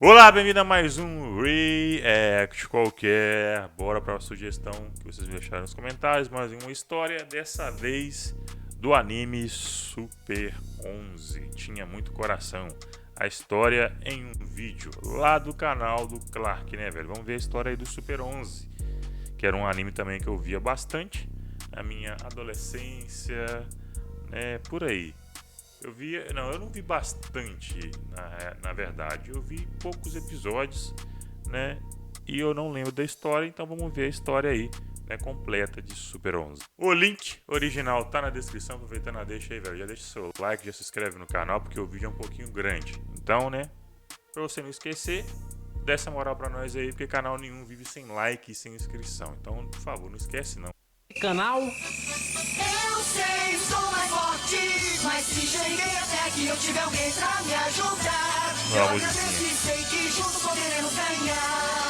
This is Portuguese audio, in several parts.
Olá, bem-vindo a mais um React qualquer. Bora para a sugestão que vocês me deixaram nos comentários. Mais uma história, dessa vez do anime Super 11. Tinha muito coração. A história em um vídeo lá do canal do Clark, né, velho? Vamos ver a história aí do Super 11, que era um anime também que eu via bastante na minha adolescência, né, por aí. Eu não vi bastante, na verdade. Eu vi poucos episódios, né? E eu não lembro da história, então vamos ver a história aí, né, completa de Super 11. O link original tá na descrição, aproveitando a deixa aí, velho. Já deixa seu like, já se inscreve no canal, porque o vídeo é um pouquinho grande. Então, né, pra você não esquecer, dá essa moral pra nós aí, porque canal nenhum vive sem like e sem inscrição. Então, por favor, não esquece não. Canal. Eu sei, sou mais forte, mas se cheguei até aqui eu tive alguém pra me ajudar. Eu agradeço e sei que juntos poderemos ganhar.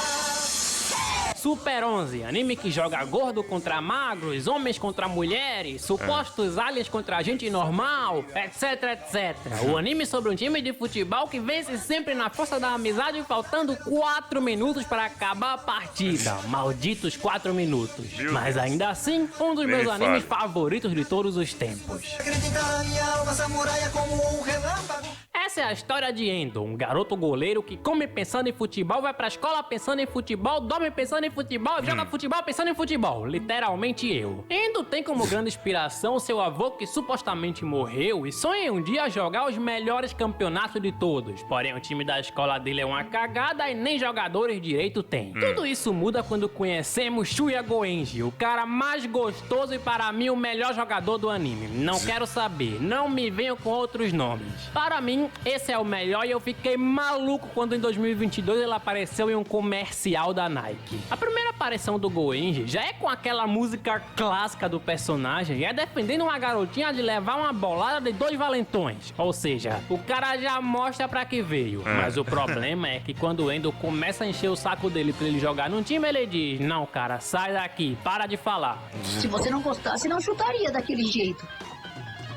Super 11, anime que joga gordo contra magros, homens contra mulheres, supostos aliens contra gente normal, etc, etc. O anime sobre um time de futebol que vence sempre na força da amizade, faltando 4 minutos para acabar a partida. Malditos 4 minutos. Mas ainda assim, um dos meus animes favoritos de todos os tempos. Acredita na minha alma, samurai é como um relâmpago. Essa é a história de Endo, um garoto goleiro que come pensando em futebol, vai pra escola pensando em futebol, dorme pensando em futebol, joga futebol pensando em futebol. Literalmente eu. Endo tem como grande inspiração seu avô que supostamente morreu e sonha em um dia jogar os melhores campeonatos de todos. Porém, o time da escola dele é uma cagada e nem jogadores direito tem. Tudo isso muda quando conhecemos Shuya Goenji, o cara mais gostoso e para mim o melhor jogador do anime. Não quero saber, não me venham com outros nomes. Para mim, esse é o melhor e eu fiquei maluco quando em 2022 ele apareceu em um comercial da Nike. A primeira aparição do Goenji já é com aquela música clássica do personagem e é defendendo uma garotinha de levar uma bolada de 2 valentões. Ou seja, o cara já mostra pra que veio. Mas o problema é que quando o Endo começa a encher o saco dele pra ele jogar num time, ele diz: não, cara, sai daqui, para de falar. Se você não gostasse, não chutaria daquele jeito.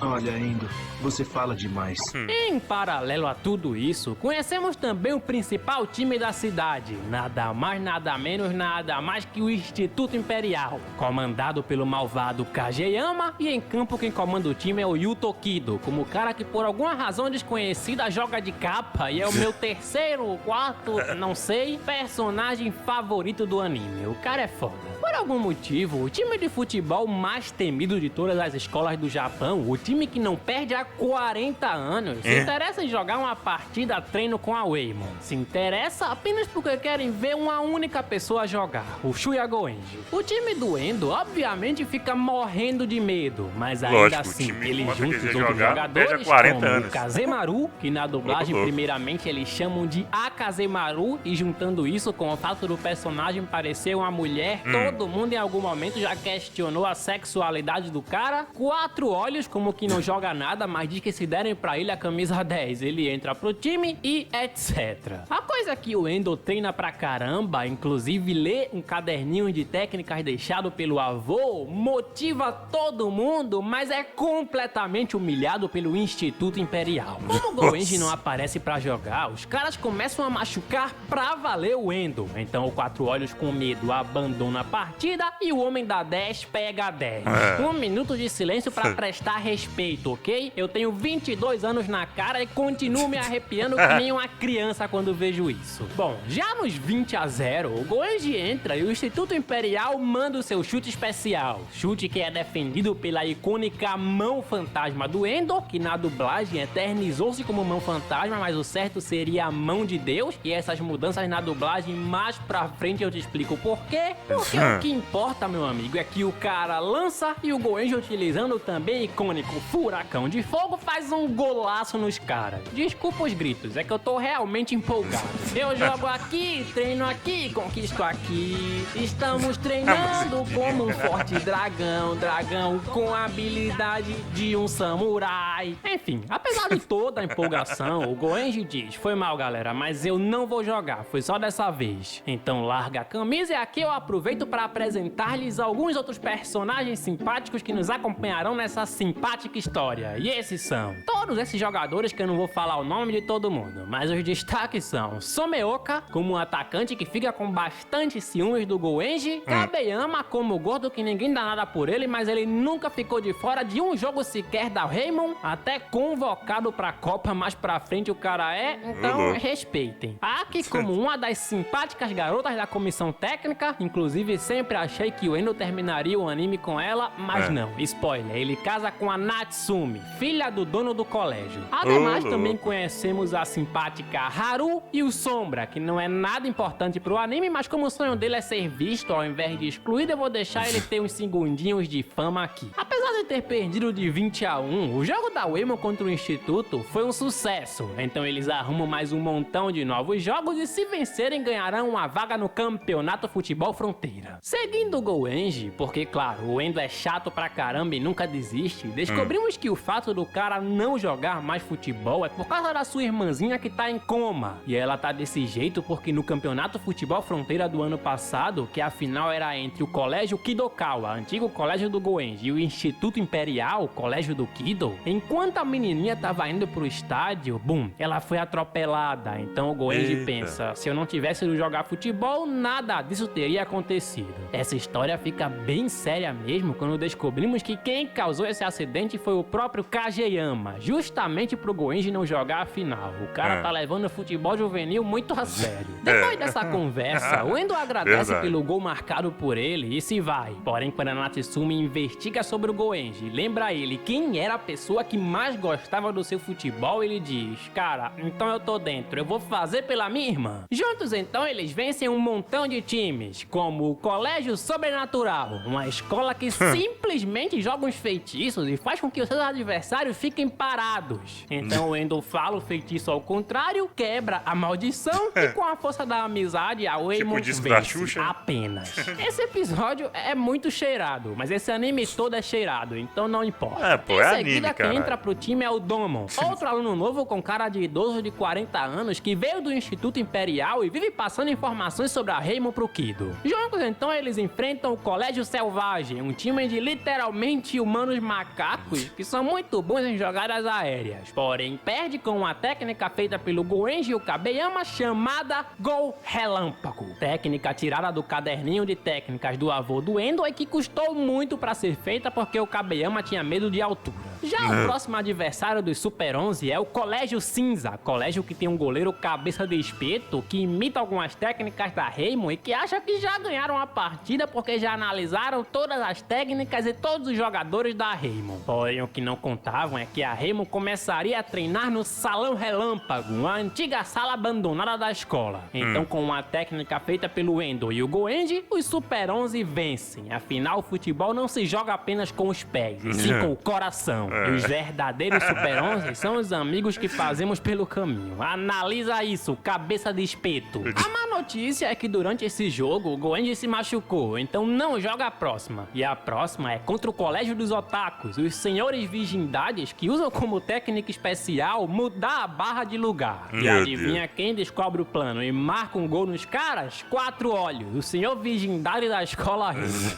Olha, Endo, você fala demais. Em paralelo a tudo isso, conhecemos também o principal time da cidade, nada mais, nada menos, nada mais que o Instituto Imperial, comandado pelo malvado Kageyama, e em campo quem comanda o time é o Yuto Kido, como o cara que por alguma razão desconhecida joga de capa e é o meu terceiro, quarto, não sei, personagem favorito do anime. O cara é foda. Por algum motivo, o time de futebol mais temido de todas as escolas do Japão, o time que não perde há 40 anos, se interessa em jogar uma partida treino com a Waymon. Se interessa apenas porque querem ver uma única pessoa jogar, o Shuya Goenji. O time do Endo, obviamente, fica morrendo de medo, mas ainda Lógico, assim, o time ele enquanto junta os quiser outros jogar, perde jogadores, há 40 como anos. o Kazemaru, que na dublagem, Louco. primeiramente, eles chamam de Akazemaru, e juntando isso com o fato do personagem parecer uma mulher, todo mundo em algum momento já questionou a sexualidade do cara. 4 olhos, como que não joga nada, mas diz que se derem pra ele a camisa 10, ele entra pro time e etc. A coisa que o Endo treina pra caramba, inclusive lê um caderninho de técnicas deixado pelo avô, motiva todo mundo, mas é completamente humilhado pelo Instituto Imperial. Como o Goenji não aparece pra jogar, os caras começam a machucar pra valer o Endo. Então o 4 olhos com medo abandona a partida e o homem da 10 pega a 10. 1 minuto de silêncio pra prestar respeito, ok? Eu tenho 22 anos na cara e continuo me arrepiando que nem uma criança quando vejo isso. Bom, já nos 20-0, o Goenji entra e o Instituto Imperial manda o seu chute especial. Chute que é defendido pela icônica mão fantasma do Endo, que na dublagem eternizou-se como mão fantasma, mas o certo seria a mão de Deus. E essas mudanças na dublagem, mais pra frente eu te explico por quê. Porque o que importa, meu amigo, é que o cara lança e o Goenji, utilizando também o icônico furacão de fogo, faz um golaço nos caras. Desculpa os gritos, é que eu tô realmente empolgado. Eu jogo aqui, treino aqui, conquisto aqui. Estamos treinando como um forte dragão, dragão com a habilidade de um samurai. Enfim, apesar de toda a empolgação, o Goenji diz: foi mal, galera, mas eu não vou jogar, foi só dessa vez. Então larga a camisa e aqui eu aproveito para apresentar-lhes alguns outros personagens simpáticos que nos acompanharão nessa simpática simpática história. E esses são todos esses jogadores que eu não vou falar o nome de todo mundo, mas os destaques são Someoka, como um atacante que fica com bastante ciúmes do Goenji, Kabeyama, como gordo que ninguém dá nada por ele, mas ele nunca ficou de fora de um jogo sequer da Raymond, até convocado pra Copa mais pra frente o cara é, então respeitem. Aki, como uma das simpáticas garotas da comissão técnica, inclusive sempre achei que o Endo terminaria o anime com ela, mas não, spoiler, ele casa com a Natsumi, filha do dono do colégio. Ademais, também conhecemos a simpática Haru e o Sombra, que não é nada importante pro anime, mas como o sonho dele é ser visto ao invés de excluído, eu vou deixar ele ter uns segundinhos de fama aqui. Apesar de ter perdido de 20-1, o jogo da Uemon contra o Instituto foi um sucesso, então eles arrumam mais um montão de novos jogos e se vencerem ganharão uma vaga no Campeonato Futebol Fronteira. Seguindo o Goenji, porque claro, o Endo é chato pra caramba e nunca desiste, descobrimos que o fato do cara não jogar mais futebol é por causa da sua irmãzinha que tá em coma. E ela tá desse jeito porque no Campeonato Futebol Fronteira do ano passado, que a final era entre o Colégio Kidokawa, antigo colégio do Goenji, e o Instituto Imperial, colégio do Kido, enquanto a menininha tava indo pro estádio, ela foi atropelada. Então o Goenji pensa, se eu não tivesse ido jogar futebol, nada disso teria acontecido. Essa história fica bem séria mesmo quando descobrimos que quem causou esse acidente foi o próprio Kageyama, justamente pro Goenji não jogar a final. O cara tá levando o futebol juvenil muito a sério. Depois dessa conversa, o Endo agradece pelo gol marcado por ele e se vai. Porém, quando a Natsumi investiga sobre o Goenji, lembra ele quem era a pessoa que mais gostava do seu futebol, ele diz, cara, então eu tô dentro, eu vou fazer pela minha irmã. Juntos então eles vencem um montão de times, como o Colégio Sobrenatural, uma escola que simplesmente joga uns feitiços e faz com que os seus adversários fiquem parados. Então o Endo fala o feitiço ao contrário, quebra a maldição e com a força da amizade a Uemon vence apenas. Esse episódio é muito cheirado, mas esse anime todo é cheirado, então não importa. Em seguida, quem entra pro time é o Domon, outro aluno novo com cara de idoso de 40 anos que veio do Instituto Imperial e vive passando informações sobre a Raymond pro Kido. Juntos, então, eles enfrentam o Colégio Selvagem, um time de literalmente humanos macacos que são muito bons em jogadas aéreas, porém perde com uma técnica feita pelo Goenji e o Kabeyama chamada Gol Relâmpago. Técnica tirada do caderninho de técnicas do avô do Endo e que custou muito pra ser feita porque o Kabeyama tinha medo de altura. Já o próximo adversário dos Super 11 é o Colégio Cinza, colégio que tem um goleiro cabeça de espeto que imita algumas técnicas da Raymond e que acha que já ganharam a partida porque já analisaram todas as técnicas e todos os jogadores da Raymond. Porém, o que não contavam é que a Raymond começaria a treinar no Salão Relâmpago, uma antiga sala abandonada da escola. Então, com uma técnica feita pelo Endo e o Goenji, os Super 11 vencem. Afinal, o futebol não se joga apenas com os pés, e sim com o coração. E os verdadeiros Super 11 são os amigos que fazemos pelo caminho. Analisa isso, cabeça de espeto. A má notícia é que durante esse jogo, o Goenji se machucou, então não joga a próxima. E a próxima é contra o Colégio dos Otakus, os senhores virgindades que usam como técnica especial mudar a barra de lugar. E adivinha quem descobre o plano e marca um gol nos caras? 4 olhos, o senhor virgindade da escola Raymond.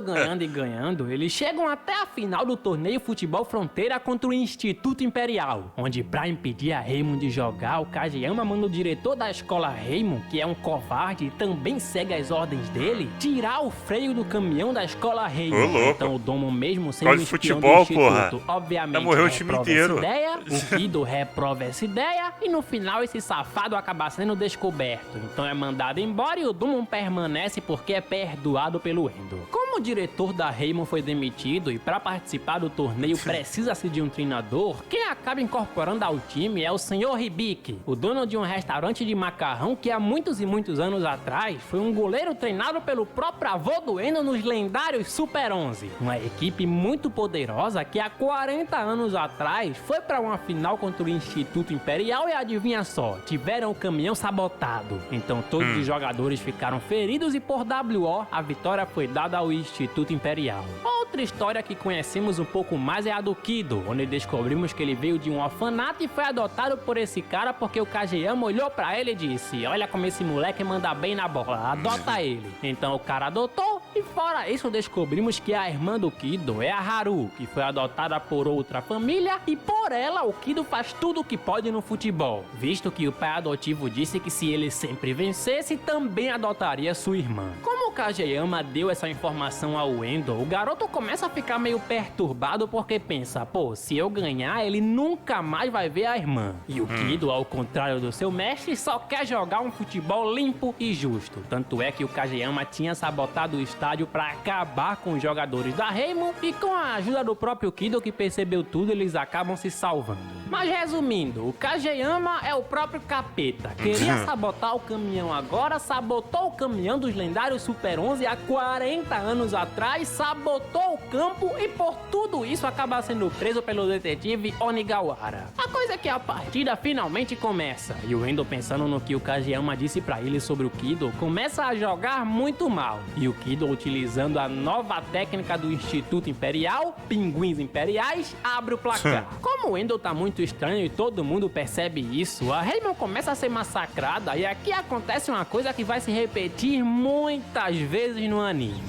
Ganhando e ganhando, eles chegam até a final do torneio Futebol Fronteira contra o Instituto Imperial, onde pra impedir a Raymond de jogar, o Kageyama manda o diretor da escola Raymond, que é um covarde e também segue as ordens dele, tirar o freio do caminhão da escola Raymond. Então o Domon, mesmo sendo um espião do Instituto, obviamente reprova essa ideia, o Kido reprova essa ideia e no final esse safado acaba sendo descoberto. Então é mandado embora e o Domon permanece porque é perdoado pelo Endo. Como o diretor da Raymond foi demitido e para participar do torneio precisa-se de um treinador, quem acaba incorporando ao time é o Sr. Hibiki, o dono de um restaurante de macarrão que há muitos e muitos anos atrás foi um goleiro treinado pelo próprio avô do Endo nos lendários Super 11. Uma equipe muito poderosa que há 40 anos atrás foi para uma final contra o Instituto Imperial e adivinha só, tiveram o caminhão sabotado. Então todos os jogadores ficaram feridos e por WO a vitória foi dada ao Instituto Imperial. Outra história que conhecemos um pouco mais é a do Kido, onde descobrimos que ele veio de um orfanato e foi adotado por esse cara porque o Kageyama olhou pra ele e disse: olha como esse moleque manda bem na bola, adota ele. Então o cara adotou E fora isso, descobrimos que a irmã do Kido é a Haru, que foi adotada por outra família, e por ela o Kido faz tudo o que pode no futebol, visto que o pai adotivo disse que se ele sempre vencesse, também adotaria sua irmã. Como o Kageyama deu essa informação ao Endo, o garoto começa a ficar meio perturbado porque pensa, pô, se eu ganhar, ele nunca mais vai ver a irmã. E o Kido, ao contrário do seu mestre, só quer jogar um futebol limpo e justo. Tanto é que o Kageyama tinha sabotado o estádio para acabar com os jogadores da Reimon, e com a ajuda do próprio Kido, que percebeu tudo, eles acabam se salvando. Mas resumindo, o Kageyama é o próprio capeta. Queria sabotar o caminhão agora, sabotou o caminhão dos lendários Super 11 há 40 anos atrás, sabotou o campo e por tudo isso acaba sendo preso pelo detetive Onigawara. A coisa é que a partida finalmente começa, e o Endo, pensando no que o Kageyama disse pra ele sobre o Kido, começa a jogar muito mal. E o Kido, utilizando a nova técnica do Instituto Imperial, Pinguins Imperiais, abre o placar. Como o Endo tá muito estranho e todo mundo percebe isso, a Reimon começa a ser massacrada, e aqui acontece uma coisa que vai se repetir muitas vezes no anime.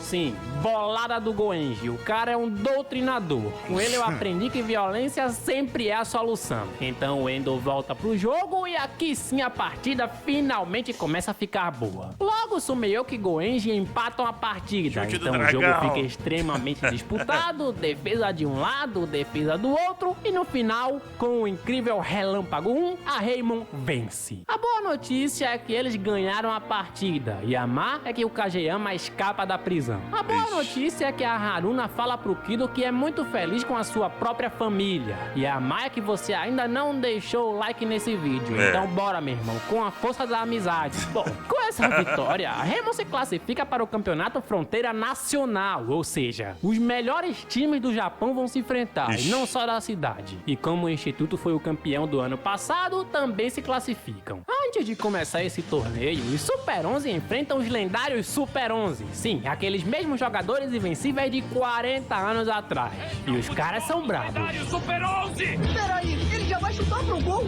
Sim, bolada do Goenji. O cara é um doutrinador. Com ele eu aprendi que violência sempre é a solução. Então o Endo volta pro jogo e aqui sim a partida finalmente começa a ficar boa. Logo Sumeyoki e Goenji empatam a partida. Então o jogo fica extremamente disputado, defesa de um lado, defesa do outro, e no final, com o incrível Relâmpago 1, a Reimon vence. A boa notícia é que eles ganharam a partida, e a má é que o Kageyama escapa da prisão. A boa notícia é que a Haruna fala pro Kido que é muito feliz com a sua própria família. E a má é que você ainda não deixou o like nesse vídeo. Então bora, meu irmão, com a força da amizade. Bom, com essa vitória, a Reimon se classifica para o Campeonato Fronteira Nacional. Ou seja, os melhores times do Japão vão se enfrentar, e não só da cidade. E como o Instituto foi o campeão do ano passado, também se classificam. Antes de começar esse torneio, os Super 11 enfrentam os lendários Super 11. Sim, aqueles mesmos jogadores invencíveis de 40 anos atrás. E os caras são bravos. Super 11! Peraí, ele já vai chutar pro gol?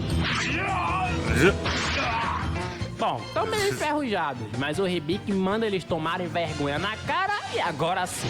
Bom, estão meio enferrujados, mas o Hibiki manda eles tomarem vergonha na cara, e agora sim.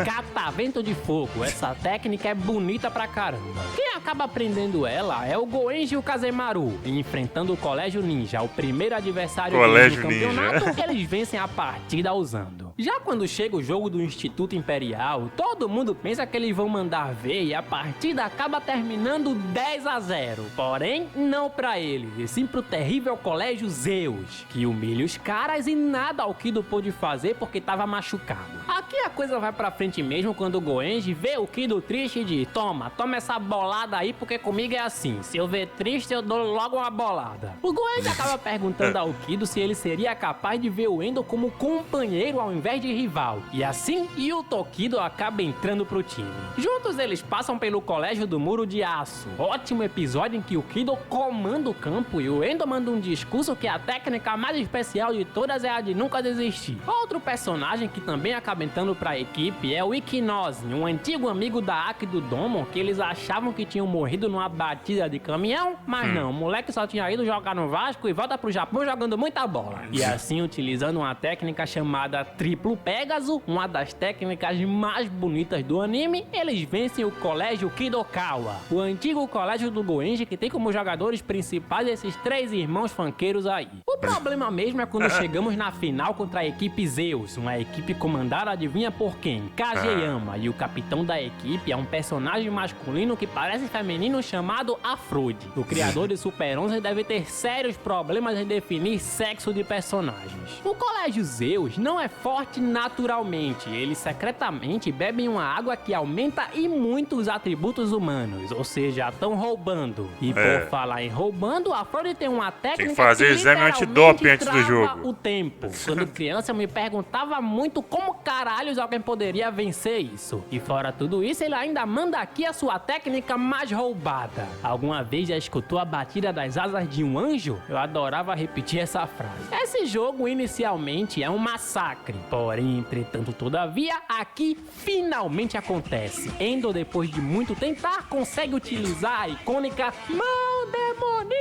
Catavento de fogo. Essa técnica é bonita pra caramba. Quem acaba aprendendo ela é o Goenji e o Kazemaru. E enfrentando o Colégio Ninja, o primeiro adversário deles no campeonato, eles vencem a partida usando. Já quando chega o jogo do Instituto Imperial, todo mundo pensa que eles vão mandar ver, e a partida acaba terminando 10-0. Porém, não pra eles, e sim pro terrível Colégio Zeus, que humilha os caras e nada o Kido pôde fazer porque tava machucado. Aqui a coisa vai pra frente mesmo quando o Goenji vê o Kido triste e diz: toma essa bolada aí porque comigo é assim, se eu ver triste eu dou logo uma bolada. O Goenji acaba perguntando ao Kido se ele seria capaz de ver o Endo como companheiro ao invés de rival, e assim Yuto Kido acaba entrando pro time. Juntos eles passam pelo Colégio do Muro de Aço, ótimo episódio em que o Kido comanda o campo e o Endo manda um discurso que a técnica mais especial de todas é a de nunca desistir. Outro personagem que também acaba entrando pra equipe é o Ikinose, um antigo amigo da Aki do Domon, que eles achavam que tinham morrido numa batida de caminhão, mas não, o moleque só tinha ido jogar no Vasco e volta pro Japão jogando muita bola. E assim, utilizando uma técnica chamada Triplo Pégaso, uma das técnicas mais bonitas do anime, eles vencem o Colégio Kidokawa, o antigo colégio do Goenji, que tem como jogadores principais esses três irmãos funkeiros aí. O problema mesmo é quando chegamos na final contra a equipe Zeus, uma equipe comandada, adivinha por quem? Kageyama, e o capitão da equipe é um personagem masculino que parece feminino chamado Afrode. O criador de Super 11 deve ter sérios problemas em definir sexo de personagens. O Colégio Zeus não é forte naturalmente, eles secretamente bebem uma água que aumenta e muito os atributos humanos, ou seja, estão roubando. E por falar em roubando, a Afrode tem uma técnica tem que fazer exame antidoping antes do jogo. O tempo. Quando criança eu me perguntava muito como caralhos alguém poderia vencer isso. E fora tudo isso, ele ainda manda aqui a sua técnica mais roubada. Alguma vez já escutou a batida das asas de um anjo? Eu adorava repetir essa frase. Esse jogo inicialmente é um massacre. Porém, entretanto, todavia, aqui finalmente acontece. Endo, depois de muito tentar, consegue utilizar a icônica mão demoníaca!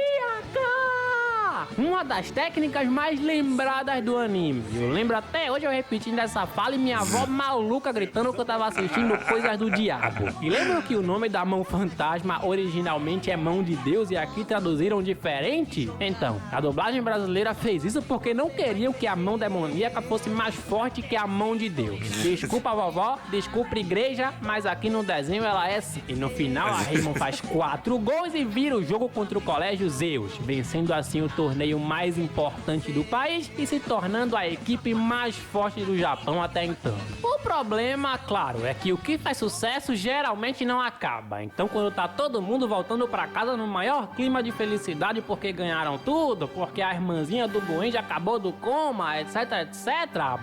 Uma das técnicas mais lembradas do anime. Eu lembro até hoje eu repetindo essa fala e minha avó maluca gritando que eu tava assistindo Coisas do Diabo. E lembram que o nome da mão fantasma originalmente é Mão de Deus e aqui traduziram diferente? Então, a dublagem brasileira fez isso porque não queriam que a mão demoníaca fosse mais forte que a mão de Deus. Desculpa, vovó, desculpa, igreja, mas aqui no desenho ela é assim. E no final, a Raymond faz 4 gols e vira o jogo contra o Colégio Zeus, vencendo assim o torneio mais importante do país e se tornando a equipe mais forte do Japão até então. O problema, claro, é que o que faz sucesso geralmente não acaba. Então, quando tá todo mundo voltando pra casa no maior clima de felicidade porque ganharam tudo, porque a irmãzinha do Goenji acabou do coma, etc, etc,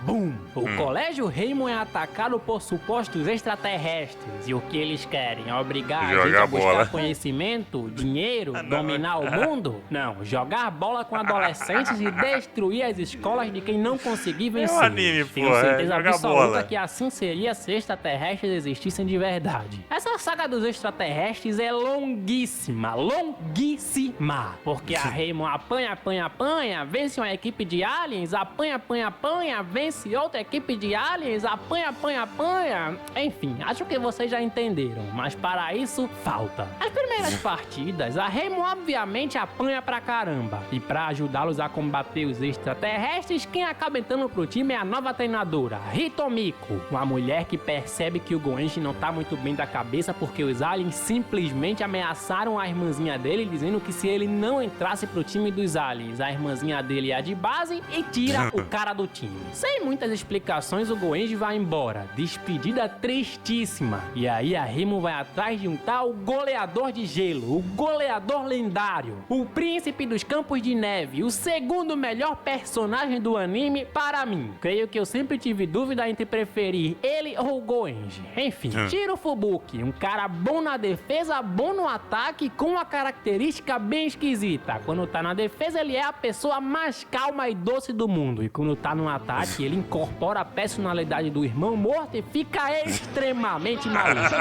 bum! O Colégio Raymond é atacado por supostos extraterrestres. E o que eles querem? Obrigar a gente a buscar conhecimento, dinheiro, dominar o mundo? Não, jogar bola com adolescentes e destruir as escolas de quem não conseguir vencer. Tenho certeza absoluta que assim seria se extraterrestres existissem de verdade. Essa saga dos extraterrestres é longuíssima, porque a Raymond apanha, vence uma equipe de aliens, apanha, vence outra equipe de aliens, apanha. Enfim, acho que vocês já entenderam, mas para isso, falta. As primeiras partidas, a Raymond obviamente apanha pra caramba. E pra ajudá-los a combater os extraterrestres, quem acaba entrando pro time é a nova treinadora, Hitomiko, uma mulher que percebe que o Goenji não tá muito bem da cabeça porque os aliens simplesmente ameaçaram a irmãzinha dele, dizendo que se ele não entrasse pro time dos aliens, a irmãzinha dele é de base e tira o cara do time. Sem muitas explicações, o Goenji vai embora, despedida tristíssima. E aí a Raymond vai atrás de um tal goleador de gelo, o goleador lendário, o príncipe dos campos de neve, o segundo melhor personagem do anime para mim. Creio que eu sempre tive dúvida entre preferir ele ou o Goenji. Enfim, Shiro Fubuki, um cara bom na defesa, bom no ataque, com uma característica bem esquisita. Quando tá na defesa, ele é a pessoa mais calma e doce do mundo. E quando tá no ataque, ele incorpora a personalidade do irmão morto e fica extremamente maluco.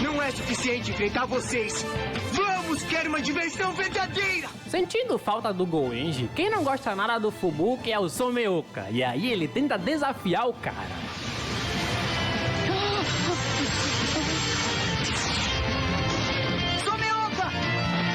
Não é suficiente enfrentar vocês. Vamos, quero uma diversão verdadeira! Sentindo falta do Goenji, quem não gosta nada do Fubuki é o Someoka. E aí ele tenta desafiar o cara.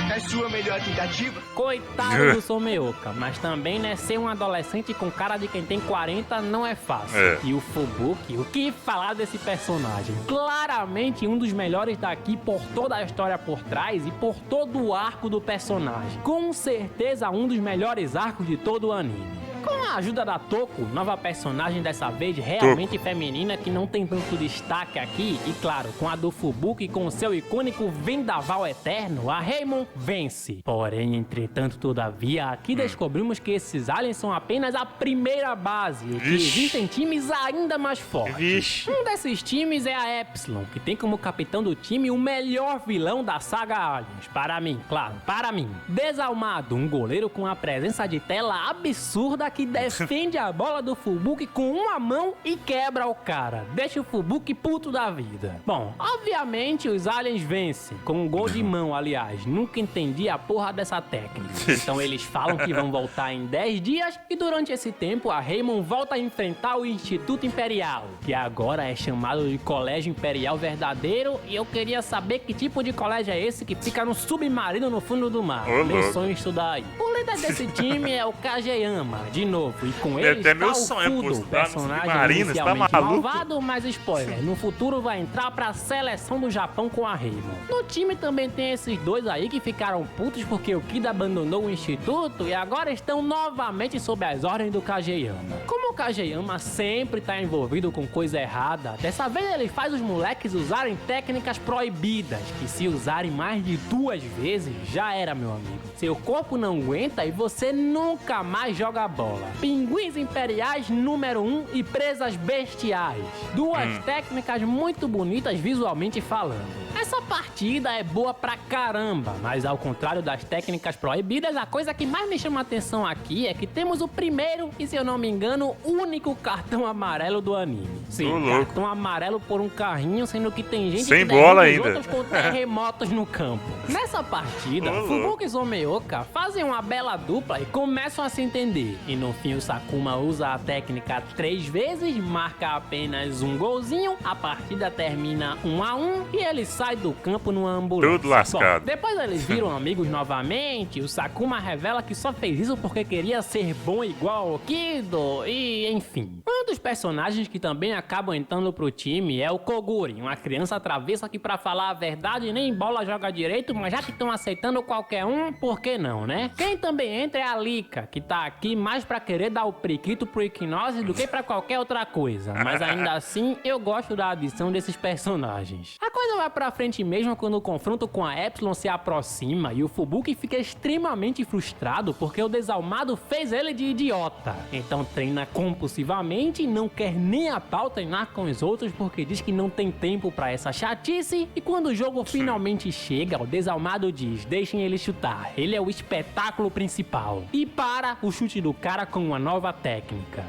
É sua melhor tentativa? Coitado do Someoka, mas também, né, ser um adolescente com cara de quem tem 40 não é fácil. E o Fubuki, o que falar desse personagem? Claramente um dos melhores daqui por toda a história por trás e por todo o arco do personagem. Com certeza um dos melhores arcos de todo o anime. Com a ajuda da Toko, nova personagem dessa vez realmente feminina que não tem tanto destaque aqui, e claro, com a do Fubuki com o seu icônico vendaval eterno, a Raymond vence. Porém, entretanto, todavia, aqui descobrimos que esses aliens são apenas a primeira base, e que existem times ainda mais fortes. Um desses times é a Epsilon, que tem como capitão do time o melhor vilão da saga Aliens. Para mim, claro, para mim. Desalmado, um goleiro com a presença de tela absurda que defende a bola do Fubuki com uma mão e quebra o cara. Deixa o Fubuki puto da vida. Bom, obviamente os aliens vencem, com um gol de mão, aliás. Nunca entendi a porra dessa técnica. Então eles falam que vão voltar em 10 dias e durante esse tempo a Raymond volta a enfrentar o Instituto Imperial, que agora é chamado de Colégio Imperial Verdadeiro, e eu queria saber que tipo de colégio é esse que fica no submarino no fundo do mar. Meu sonho é estudar aí. O líder desse time é o Kageyama, de novo, e com ele até está meu o sonho, Fudo, personagem inicialmente malvado, mas spoiler, no futuro vai entrar pra seleção do Japão com a Raymond. No time também tem esses dois aí que ficaram putos porque o Kid abandonou o instituto e agora estão novamente sob as ordens do Kageyama. Como Kageyama sempre tá envolvido com coisa errada. Dessa vez ele faz os moleques usarem técnicas proibidas, que se usarem mais de 2 vezes, já era, meu amigo. Seu corpo não aguenta e você nunca mais joga bola. Pinguins imperiais número 1 e presas bestiais. 2 técnicas muito bonitas visualmente falando. Essa partida é boa pra caramba, mas ao contrário das técnicas proibidas, a coisa que mais me chama a atenção aqui é que temos o primeiro e, se eu não me engano, único cartão amarelo do anime. Sim, cartão amarelo por um carrinho, sendo que tem gente sem que bola os ainda. outros com terremotos no campo. Nessa partida, Fubuki e Zomeoka fazem uma bela dupla e começam a se entender. E no fim o Sakuma usa a técnica 3 vezes, marca apenas um golzinho, a partida termina 1-1 e ele sai do campo numa ambulância. Tudo lascado. Bom, depois eles viram amigos novamente, o Sakuma revela que só fez isso porque queria ser bom igual ao Kido e enfim. Um dos personagens que também acabam entrando pro time é o Koguri, uma criança travessa que, pra falar a verdade, nem bola joga direito, mas já que estão aceitando qualquer um, por que não, né? Quem também entra é a Lika, que tá aqui mais pra querer dar o priquito pro Equinose do que pra qualquer outra coisa, mas ainda assim eu gosto da adição desses personagens. A coisa vai pra frente mesmo quando o confronto com a Epsilon se aproxima e o Fubuki fica extremamente frustrado porque o desalmado fez ele de idiota. Então treina compulsivamente e não quer nem a pau treinar com os outros porque diz que não tem tempo pra essa chatice, e quando o jogo finalmente chega, o desalmado diz: deixem ele chutar, ele é o espetáculo principal, e para o chute do cara com uma nova técnica.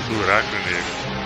Buraco negro.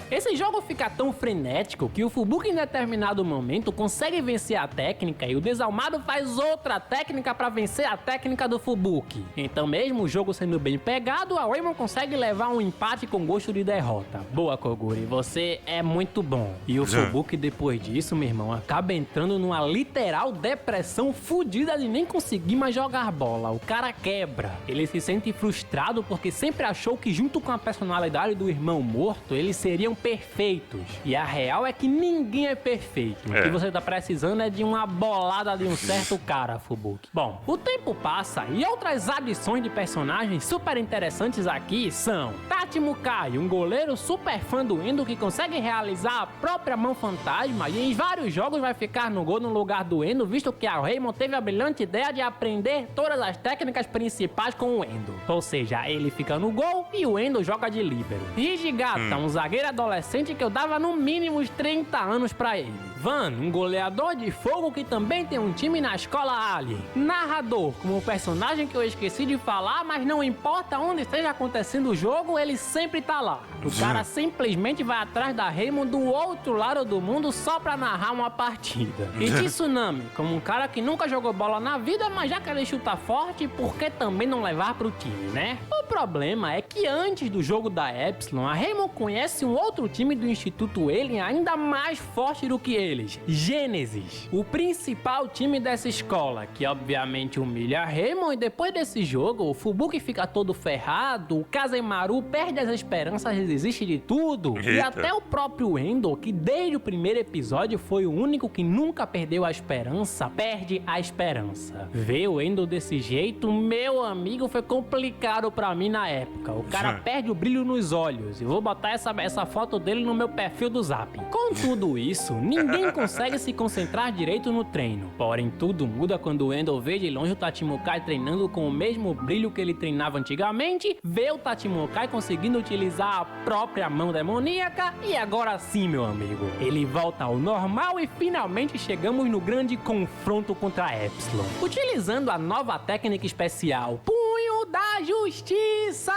Esse jogo fica tão frenético que o Fubuki em determinado momento consegue vencer a técnica e o desalmado faz outra técnica pra vencer a técnica do Fubuki. Então, mesmo o jogo sendo bem pegado, a Raymond consegue levar um empate com gosto de derrota. Boa, Koguri, você é muito bom. E o Fubuki, depois disso, meu irmão, acaba entrando numa literal depressão fodida de nem conseguir mais jogar bola. O cara quebra. Ele se sente frustrado porque sempre achou que, junto com a personalidade do irmão morto, eles seriam perfeitos. E a real é que ninguém é perfeito. O que você tá precisando é de uma bolada de um certo cara, Fubuki. Bom, o tempo passa e outras adições de personagens super interessantes aqui são Tachi Mukai, um goleiro super fã do Endo que consegue realizar a própria mão fantasma e em vários jogos vai ficar no gol no lugar do Endo, visto que a Raymond teve a brilhante ideia de aprender todas as técnicas principais com o Endo. Ou seja, ele fica no gol e o Endo joga de líbero. Hijigata, um zagueiro adolescente que eu dava no mínimo uns 30 anos pra ele. Van, um goleador de fogo que também tem um time na escola Alien. Narrador, como um personagem que eu esqueci de falar, mas não importa onde esteja acontecendo o jogo, ele sempre tá lá. O cara simplesmente vai atrás da Raymond do outro lado do mundo só pra narrar uma partida. E Tsunami, como um cara que nunca jogou bola na vida, mas já que ele chuta forte, por que também não levar pro time, né? O problema é que antes do jogo da Epsilon, a Raymond conhece um outro time do Instituto Alien ainda mais forte do que eles, Gênesis, o principal time dessa escola, que obviamente humilha a Raymond, e depois desse jogo, o Fubuki fica todo ferrado, o Kazemaru perde as esperanças e desiste de tudo, e até o próprio Endo, que desde o primeiro episódio foi o único que nunca perdeu a esperança, perde a esperança. Ver o Endo desse jeito, meu amigo, foi complicado pra mim na época. O cara perde o brilho nos olhos, e vou botar essa foto dele no meu perfil do Zap. Com tudo isso, ninguém consegue se concentrar direito no treino. Porém, tudo muda quando o Endo vê de longe o Tachimukai treinando com o mesmo brilho que ele treinava antigamente, vê o Tachimukai conseguindo utilizar a própria mão demoníaca, e agora sim, meu amigo, ele volta ao normal e finalmente chegamos no grande confronto contra a Epsilon. Utilizando a nova técnica especial, Punho da Justiça!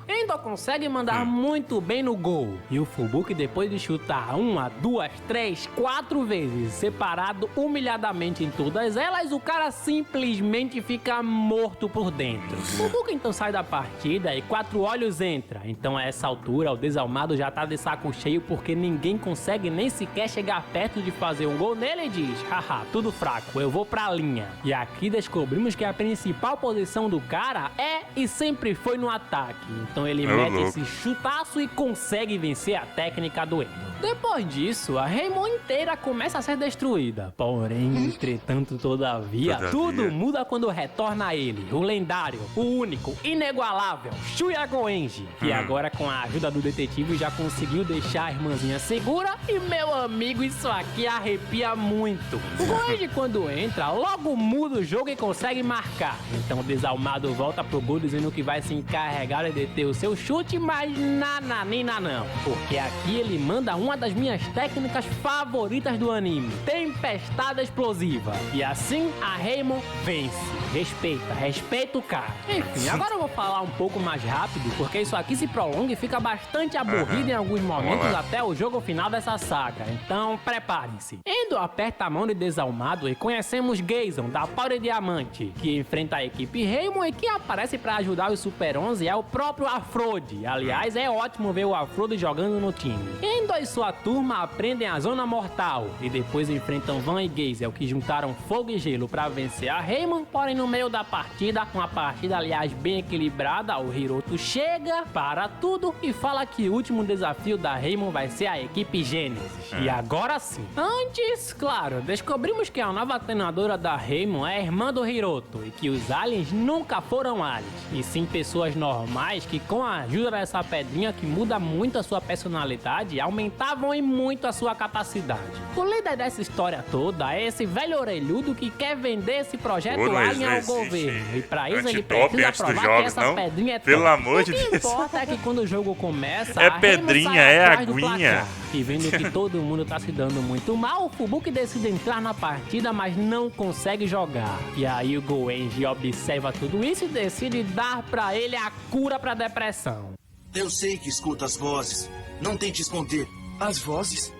Endo consegue mandar muito bem no gol. E o Fubuki, depois de chutar 1, 2, 3, 4 vezes, separado humilhadamente em todas elas, o cara simplesmente fica morto por dentro. O Fubuki então sai da partida e 4 olhos entra. Então a essa altura o desalmado já tá de saco cheio porque ninguém consegue nem sequer chegar perto de fazer um gol nele e diz: haha, tudo fraco, eu vou pra linha. E aqui descobrimos que a principal posição do cara é e sempre foi no ataque. Então ele mete esse chutaço e consegue vencer a técnica do Endo. Depois disso, a Raymond inteira começa a ser destruída. Porém, entretanto, todavia, tudo muda quando retorna a ele, o lendário, o único, inigualável, Shuya Goenji, que agora com a ajuda do detetive já conseguiu deixar a irmãzinha segura e, meu amigo, isso aqui arrepia muito. O Goenji, quando entra, logo muda o jogo e consegue marcar. Então o desalmado volta pro gol dizendo que vai se encarregar de deter o seu chute, mas nananina não, porque aqui ele manda uma das minhas técnicas favoritas do anime, Tempestade Explosiva. E assim a Raymond vence. Respeita o cara. Enfim, agora eu vou falar um pouco mais rápido, porque isso aqui se prolonga e fica bastante aborrido em alguns momentos até o jogo final dessa saga. Então, preparem-se. Endo aperta a mão de desalmado e conhecemos Geison, da Power Diamante, que enfrenta a equipe Raymond e quem aparece pra ajudar os Super 11 é o próprio Afrode. Aliás, é ótimo ver o Afrode jogando no time. Endo e sua turma aprendem a Zona Mortal e depois enfrentam Van e Geisel, que juntaram fogo e gelo pra vencer a Raymond, porém no meio da partida, uma partida aliás bem equilibrada, o Hiroto chega, para tudo e fala que o último desafio da Raymond vai ser a equipe Gênesis. E agora sim. Antes, claro, descobrimos que a nova treinadora da Raymond é a irmã do Hiroto e que os aliens nunca foram aliens, e sim pessoas normais que com a ajuda dessa pedrinha que muda muito a sua personalidade, aumentavam em muito a sua capacidade. O líder dessa história toda é esse velho orelhudo que quer vender esse projeto alien ao governo. E pra isso ele precisa provar que essa pedrinha é top. Pelo amor de Deus. O que importa é que quando o jogo começa, é pedrinha, é aguinha. E vendo que todo mundo tá se dando muito mal, o Fubuki decide entrar na partida, mas não consegue jogar. E aí o Goenji observa tudo isso e decide dar pra ele a cura pra depressão. Eu sei que escuto as vozes. Não tente esconder. As vozes?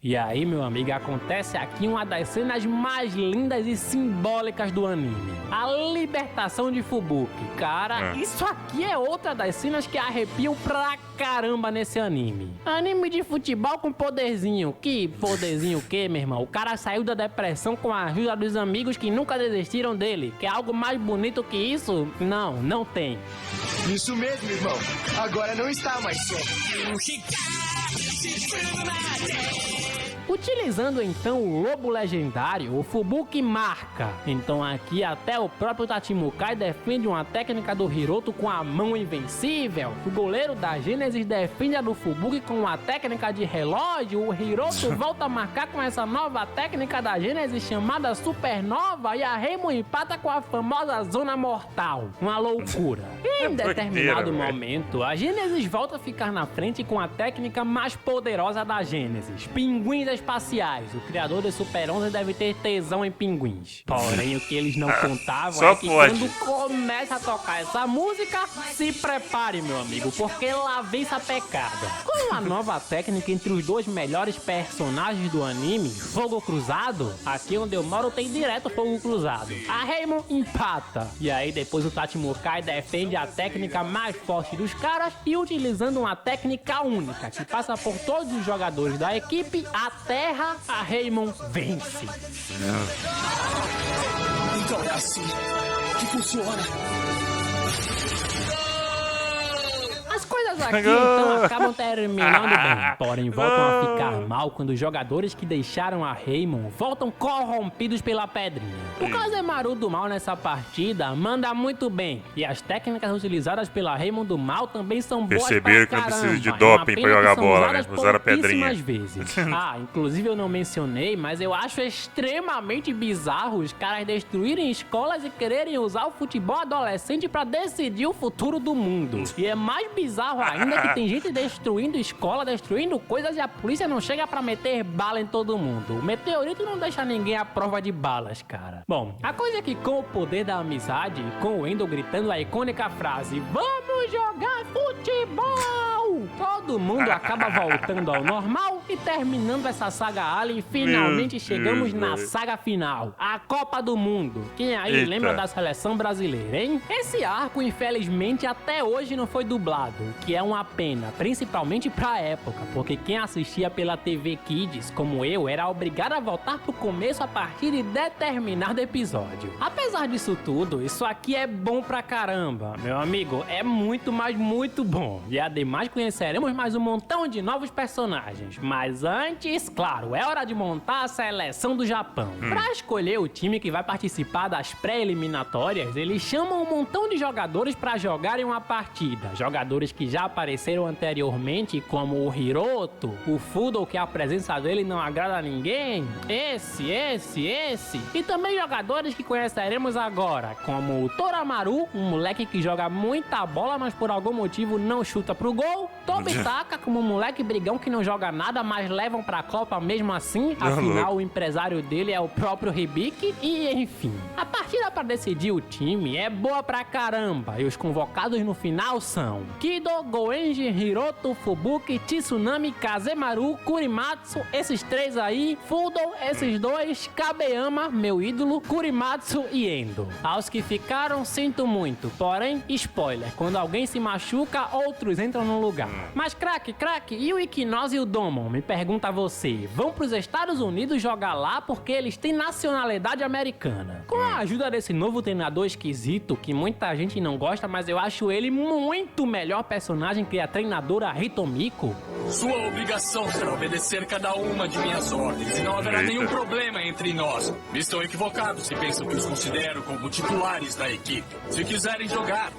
E aí, meu amigo, acontece aqui uma das cenas mais lindas e simbólicas do anime. A libertação de Fubuki. Cara, isso aqui é outra das cenas que arrepiam pra caramba nesse anime. Anime de futebol com poderzinho. Que poderzinho o quê, meu irmão? O cara saiu da depressão com a ajuda dos amigos que nunca desistiram dele. Quer algo mais bonito que isso? Não tem. Isso mesmo, irmão. Agora não está mais só. Utilizando então o lobo legendário, o Fubuki marca. Então aqui até o próprio Tachimukai defende uma técnica do Hiroto com a mão invencível. O goleiro da Gênesis defende a do Fubuki com uma técnica de relógio. O Hiroto volta a marcar com essa nova técnica da Gênesis chamada Supernova. E a Raymond empata com a famosa Zona Mortal. Uma loucura. E em determinado momento, a Gênesis volta a ficar na frente com a técnica mais poderosa da Gênesis, pinguins espaciais. O criador de Super 11 deve ter tesão em pinguins. Porém, o que eles não contavam é que quando começa a tocar essa música, se prepare, meu amigo, porque lá vem essa pecada. Com uma nova técnica entre os dois melhores personagens do anime, Fogo Cruzado, aqui onde eu moro tem direto Fogo Cruzado. A Raymond empata. E aí depois o Tachimukai defende a técnica mais forte dos caras e utilizando uma técnica única que passa por todos os jogadores da equipe, a Terra, a Raymond vence. Então é assim que funciona. As coisas aqui então acabam terminando bem, porém voltam a ficar mal quando os jogadores que deixaram a Raymond voltam corrompidos pela pedrinha. O Kazemaru do mal nessa partida manda muito bem, e as técnicas utilizadas pela Raymond do mal também são boas pra caramba. Perceberam que não precisa de doping pra jogar bola, né? Usaram a pedrinha. Vezes. Inclusive eu não mencionei, mas eu acho extremamente bizarro os caras destruírem escolas e quererem usar o futebol adolescente pra decidir o futuro do mundo. E é mais bizarro ainda que tem gente destruindo escola, destruindo coisas e a polícia não chega pra meter bala em todo mundo. O meteorito não deixa ninguém à prova de balas, cara. Bom, a coisa é que com o poder da amizade, com o Endo gritando a icônica frase "Vamos jogar futebol!", todo mundo acaba voltando ao normal e terminando essa saga Alien, finalmente chegamos na saga final, a Copa do Mundo. Quem aí lembra da seleção brasileira, hein? Esse arco, infelizmente, até hoje não foi dublado, o que é uma pena, principalmente pra época, porque quem assistia pela TV Kids, como eu, era obrigado a voltar pro começo a partir de determinado episódio. Apesar disso tudo, isso aqui é bom pra caramba, meu amigo, é muito, mas muito bom. E ademais conheceremos mais mais um montão de novos personagens. Mas antes, claro, é hora de montar a seleção do Japão. Pra escolher o time que vai participar das pré-eliminatórias, eles chamam um montão de jogadores pra jogarem uma partida. Jogadores que já apareceram anteriormente, como o Hiroto, o Fudo, que a presença dele não agrada a ninguém, esse. E também jogadores que conheceremos agora, como o Toramaru, um moleque que joga muita bola, mas por algum motivo não chuta pro gol. Tobitaka, como um moleque brigão que não joga nada, mas levam pra Copa mesmo assim. Afinal, o empresário dele é o próprio Hibiki. E enfim, a partida pra decidir o time é boa pra caramba. E os convocados no final são Kido, Goenji, Hiroto, Fubuki, Tsunami, Kazemaru, Kurimatsu, esses três aí, Fudo, esses dois, Kabeyama, meu ídolo, Kurimatsu e Endo. Aos que ficaram, sinto muito. Porém, spoiler, quando alguém se machuca, outros entram no lugar. Mas craque, e o Equinox e o Domon? Me pergunta você. Vão pros Estados Unidos jogar lá porque eles têm nacionalidade americana. Com a ajuda desse novo treinador esquisito, que muita gente não gosta, mas eu acho ele muito melhor personagem que a treinadora Hitomiko. Sua obrigação será obedecer cada uma de minhas ordens e não haverá nenhum problema entre nós. Estão equivocados se pensam que os considero como titulares da equipe. Se quiserem jogar,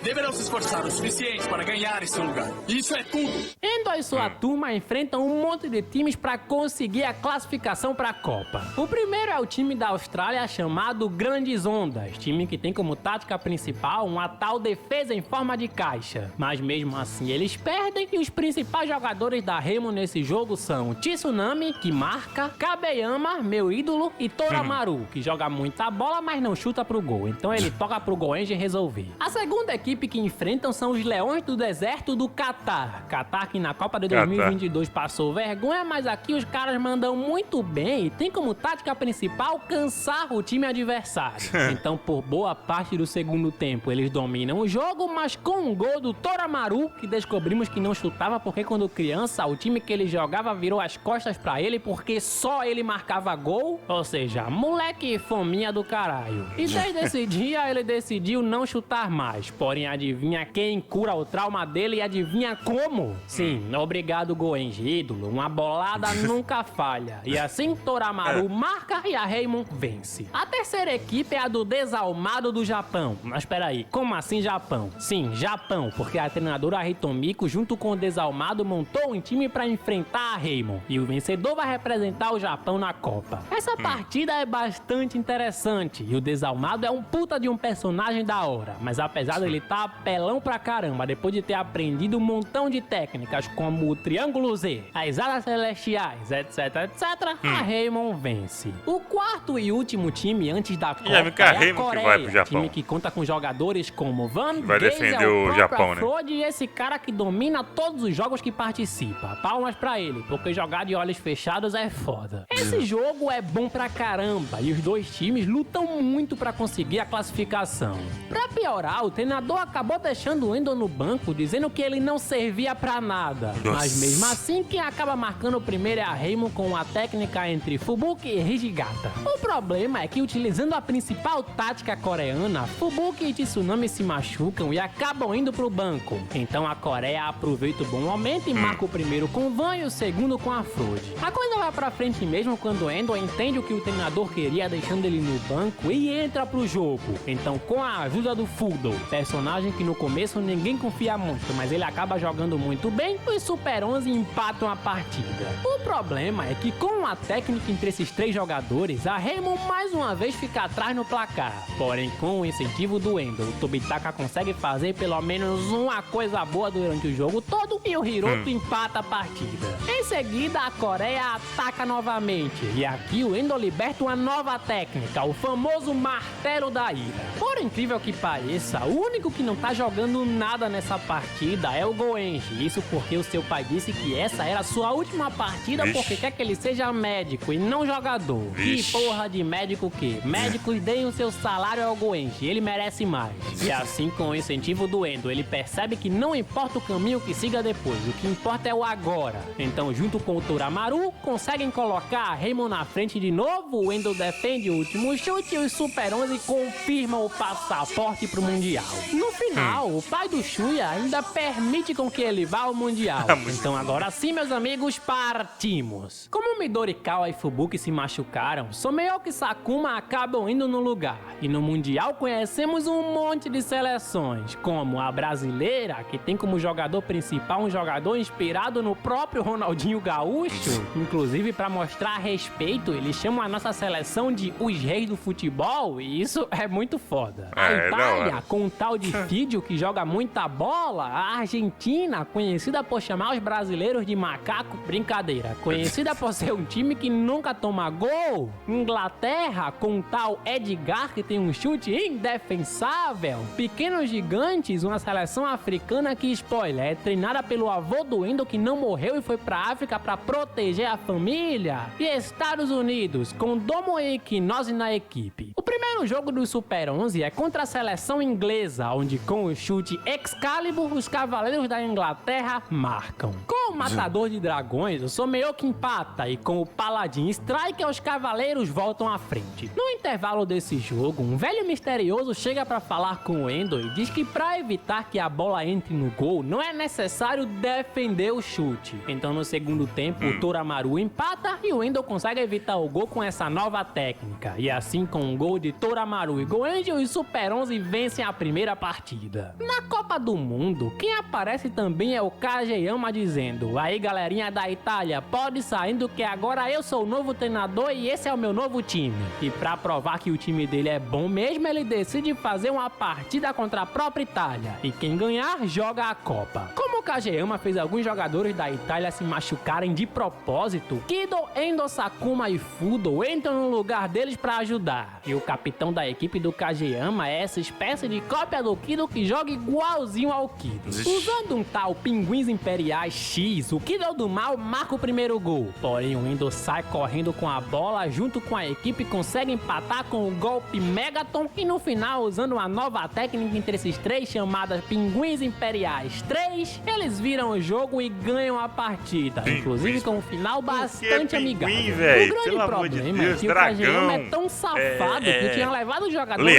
deverão se esforçar o suficiente para ganhar esse lugar. Isso é tudo. Endo e sua turma enfrentam um monte de times para conseguir a classificação para a Copa. O primeiro é o time da Austrália chamado Grandes Ondas, time que tem como tática principal uma tal defesa em forma de caixa. Mas mesmo assim eles perdem e os principais jogadores da Remo nesse jogo são Tsunami, que marca, Kabeyama, meu ídolo, e Toramaru, que joga muita bola, mas não chuta pro gol. Então ele toca pro Goenji resolver. A segunda equipe que enfrentam são os Leões do Deserto do Catar. Catar que na Copa de 2022 passou vergonha, mas aqui os caras mandam muito bem e tem como tática principal cansar o time adversário. Então por boa parte do segundo tempo eles dominam o jogo, mas com um gol do Toramaru, que descobrimos que não chutava porque quando criança o time que ele jogava virou as costas pra ele porque só ele marcava gol, ou seja, moleque fominha do caralho. E desde esse dia ele decidiu não chutar mais, porém adivinha quem cura o trauma dele e adivinha como? Sim, obrigado Goenji, ídolo, uma bolada nunca falha. E assim Toramaru marca e a Raymond vence. A terceira equipe é a do Desalmado do Japão. Mas peraí, como assim Japão? Sim, Japão, porque a treinadora Hitomiko junto com o Desalmado montou um time pra enfrentar a Raymond. E o vencedor vai representar o Japão na Copa. Essa partida é bastante interessante e o Desalmado é um puta de um personagem da hora. Mas apesar dele tá apelão pra caramba, depois de ter aprendido um montão de técnicas como o Triângulo Z, as Alas Celestiais, etc, a Raymond vence. O quarto e último time antes da Copa é a Coreia, vai pro Japão. time que conta com jogadores como Van vai defender o Japão, né? Afrod e esse cara que domina todos os jogos que participa. Palmas pra ele, porque jogar de olhos fechados é foda. Esse jogo é bom pra caramba e os dois times lutam muito pra conseguir a classificação. Pra piorar, o treinador acabou deixando o Endo no banco, dizendo que ele não servia pra nada. Nossa. Mas mesmo assim, quem acaba marcando o primeiro é a Raymond com uma técnica entre Fubuki e Hijigata. O problema é que, utilizando a principal tática coreana, Fubuki e Tsunami se machucam e acabam indo pro banco. Então a Coreia aproveita o bom momento e marca o primeiro com Van e o segundo com a Frode. A coisa vai pra frente mesmo quando Endo entende o que o treinador queria, deixando ele no banco e entra pro jogo. Então, com a ajuda do Fudo, personagem que no começo ninguém confia muito, mas ele acaba jogando muito bem, os Super 11 empatam a partida. O problema é que com a técnica entre esses três jogadores, a Raymond mais uma vez fica atrás no placar. Porém, com o incentivo do Endo, o Tobitaka consegue fazer pelo menos uma coisa boa durante o jogo todo e o Hiroto empata a partida. Em seguida, a Coreia ataca novamente e aqui o Endo liberta uma nova técnica, o famoso Martelo da Ira. Por incrível que pareça, o único que não tá jogando nada nessa partida é o Goenji. Isso porque o seu pai disse que essa era a sua última partida porque quer que ele seja médico e não jogador. Que porra de médico o quê? Médicos deem o seu salário ao Goenji, ele merece mais. E assim, com o incentivo do Endo, ele percebe que não importa o caminho que siga depois, o que importa é o agora. Então, junto com o Toramaru, conseguem colocar a Raymond na frente de novo, o Endo defende o último chute e os Super 11 confirmam o passaporte pro Mundial. No final, o pai do Shuya ainda permite com que ele vá ao Mundial. Então agora sim, meus amigos, partimos. Como Midorikawa e Fubuki se machucaram, Someoki e Sakuma acabam indo no lugar. E no Mundial conhecemos um monte de seleções, como a brasileira, que tem como jogador principal um jogador inspirado no próprio Ronaldinho Gaúcho. Inclusive, para mostrar respeito, eles chamam a nossa seleção de os reis do futebol, e isso é muito foda. A Itália, com um tal de Fidio que joga muita bola. A Argentina, conhecida por chamar os brasileiros de macaco, brincadeira, conhecida por ser um time que nunca toma gol. Inglaterra, com um tal Edgar que tem um chute indefensável. Pequenos Gigantes, uma seleção africana que, spoiler, é treinada pelo avô do Endo que não morreu e foi pra África pra proteger a família. E Estados Unidos, com Domo e Equinose na equipe. O primeiro jogo do Super 11 é contra a seleção inglesa, onde com o chute Excalibur, os Cavaleiros da Inglaterra marcam. Com o Matador de Dragões, o Someoki empata e com o Paladin Strike, os Cavaleiros voltam à frente. No intervalo desse jogo, um velho misterioso chega pra falar com o Endo e diz que pra evitar que a bola entre no gol, não é necessário defender o chute. Então no segundo tempo, o Toramaru empata e o Endo consegue evitar o gol com essa nova técnica. E assim, com um gol de Toramaru e Goenji, os Super 11 vencem a primeira partida. Na Copa do Mundo, quem aparece também é o Kageyama dizendo: aí galerinha da Itália, pode saindo que agora eu sou o novo treinador e esse é o meu novo time. E pra provar que o time dele é bom mesmo, ele decide fazer uma partida contra a própria Itália. E quem ganhar, joga a Copa. Como o Kageyama fez alguns jogadores da Itália se machucarem de propósito, Kido, Endo, Sakuma e Fudo entram no lugar deles pra ajudar. E o capitão da equipe do Kageyama é essa espécie de cópia do Kido que joga igualzinho ao Kido. Usando um tal Pinguins Imperiais X, o Kido do mal marca o primeiro gol. Porém, o Endo sai correndo com a bola junto com a equipe, consegue empatar com o golpe Megaton e no final, usando uma nova técnica entre esses três chamada Pinguins Imperiais 3, eles viram o jogo e ganham a partida. Inclusive com um final bastante amigável. O grande problema é que o Kageyama é tão safado que tinha levado os jogadores